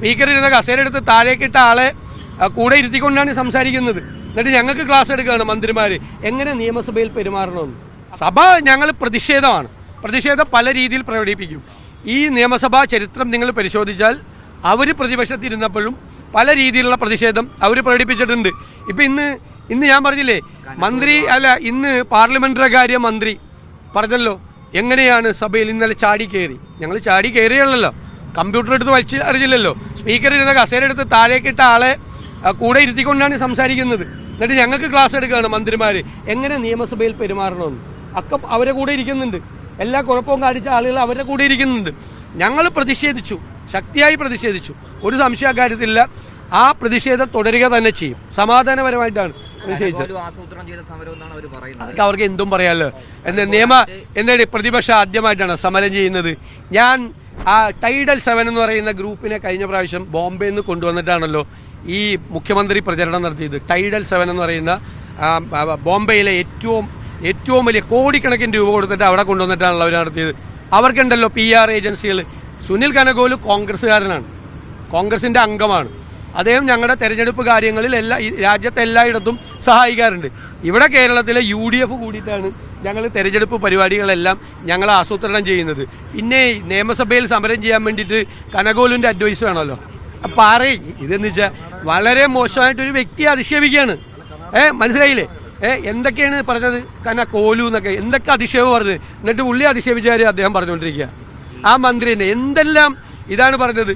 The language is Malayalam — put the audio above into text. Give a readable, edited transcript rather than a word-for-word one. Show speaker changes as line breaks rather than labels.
സ്പീക്കർ ഇരുന്ന കസേരയെടുത്ത് താഴേക്കിട്ട ആളെ കൂടെ ഇരുത്തിക്കൊണ്ടാണ് സംസാരിക്കുന്നത്. എന്നിട്ട് ഞങ്ങൾക്ക് ക്ലാസ് എടുക്കുകയാണ് മന്ത്രിമാര് എങ്ങനെ നിയമസഭയിൽ പെരുമാറണമെന്ന്. സഭ ഞങ്ങൾ പ്രതിഷേധം പല രീതിയിൽ പ്രകടിപ്പിക്കും. ഈ നിയമസഭാ ചരിത്രം നിങ്ങൾ പരിശോധിച്ചാൽ അവർ പ്രതിപക്ഷത്തിരുന്നപ്പോഴും പല രീതിയിലുള്ള പ്രതിഷേധം അവർ പ്രകടിപ്പിച്ചിട്ടുണ്ട്. ഇപ്പൊ ഇന്ന് ഞാൻ പറഞ്ഞില്ലേ ഇന്ന് പാർലമെന്ററി കാര്യ മന്ത്രി പറഞ്ഞല്ലോ എങ്ങനെയാണ് സഭയിൽ ഇന്നലെ ചാടി കയറി. ഞങ്ങൾ ചാടി കയറിയല്ലോ, കമ്പ്യൂട്ടർ എടുത്ത് വലിച്ച് അറിയില്ലല്ലോ. സ്പീക്കർ ഇരുന്ന കസേരയെടുത്ത് താഴേക്കിട്ട ആളെ കൂടെ ഇരുത്തിക്കൊണ്ടാണ് സംസാരിക്കുന്നത്. എന്നിട്ട് ഞങ്ങൾക്ക് ക്ലാസ് എടുക്കുകയാണ് മന്ത്രിമാര് എങ്ങനെ നിയമസഭയിൽ പെരുമാറണമെന്ന്. അവരെ കൂടെ ഇരിക്കുന്നുണ്ട്. എല്ലാ കുഴപ്പവും കാണിച്ച ആളുകൾ അവരുടെ കൂടെ ഇരിക്കുന്നുണ്ട്. ഞങ്ങൾ ശക്തിയായി പ്രതിഷേധിച്ചു. ഒരു സംശയ കാര്യത്തില്ല. ആ പ്രതിഷേധം തുടരുക തന്നെ ചെയ്യും. സമാധാനപരമായിട്ടാണ് പ്രതിഷേധിച്ചത്. അതൊക്കെ അവർക്ക് എന്തും പറയാമല്ലോ. എന്താണ് പ്രതിപക്ഷം ആദ്യമായിട്ടാണ് സമരം ചെയ്യുന്നത്. ഞാൻ ടൈഡൽ 7 എന്ന് പറയുന്ന ഗ്രൂപ്പിനെ കഴിഞ്ഞ പ്രാവശ്യം ബോംബെയിൽ നിന്ന് കൊണ്ടുവന്നിട്ടാണല്ലോ ഈ മുഖ്യമന്ത്രി പ്രചരണം നടത്തിയത്. ടൈഡൽ 7 എന്ന് പറയുന്ന ബോംബെയിലെ ഏറ്റവും വലിയ കോടിക്കണക്കിന് രൂപ കൊടുത്തിട്ട് അവിടെ കൊണ്ടുവന്നിട്ടാണല്ലോ അവർ നടത്തിയത്. അവർക്കുണ്ടല്ലോ PR ഏജൻസികൾ. സുനിൽ കനകോല് കോൺഗ്രസ്സുകാരനാണ്, കോൺഗ്രസിന്റെ അംഗമാണ്. അദ്ദേഹം ഞങ്ങളുടെ തെരഞ്ഞെടുപ്പ് കാര്യങ്ങളിൽ രാജ്യത്തെ എല്ലായിടത്തും സഹായിക്കാറുണ്ട്. ഇവിടെ കേരളത്തിലെ UDF കൂടിയിട്ടാണ് ഞങ്ങൾ തെരഞ്ഞെടുപ്പ് പരിപാടികളെല്ലാം ഞങ്ങൾ ആസൂത്രണം ചെയ്യുന്നത്. പിന്നെ നിയമസഭയിൽ സമരം ചെയ്യാൻ വേണ്ടിയിട്ട് കനകോലിന്റെ അഡ്വൈസ് വേണമല്ലോ. ഇതെന്ന് വെച്ചാൽ വളരെ മോശമായിട്ടൊരു വ്യക്തിയെ അധിക്ഷേപിക്കുകയാണ്. മനസ്സിലായില്ലേ? എന്തൊക്കെയാണ് പറഞ്ഞത് കനകോലു എന്നൊക്കെ എന്തൊക്കെ അധിക്ഷേപം പറഞ്ഞത്. എന്നിട്ട് പുള്ളി അധിക്ഷേപിച്ചാൽ അദ്ദേഹം പറഞ്ഞുകൊണ്ടിരിക്കുക. ആ മന്ത്രി തന്നെ എന്തെല്ലാം ഇതാണ് പറഞ്ഞത്.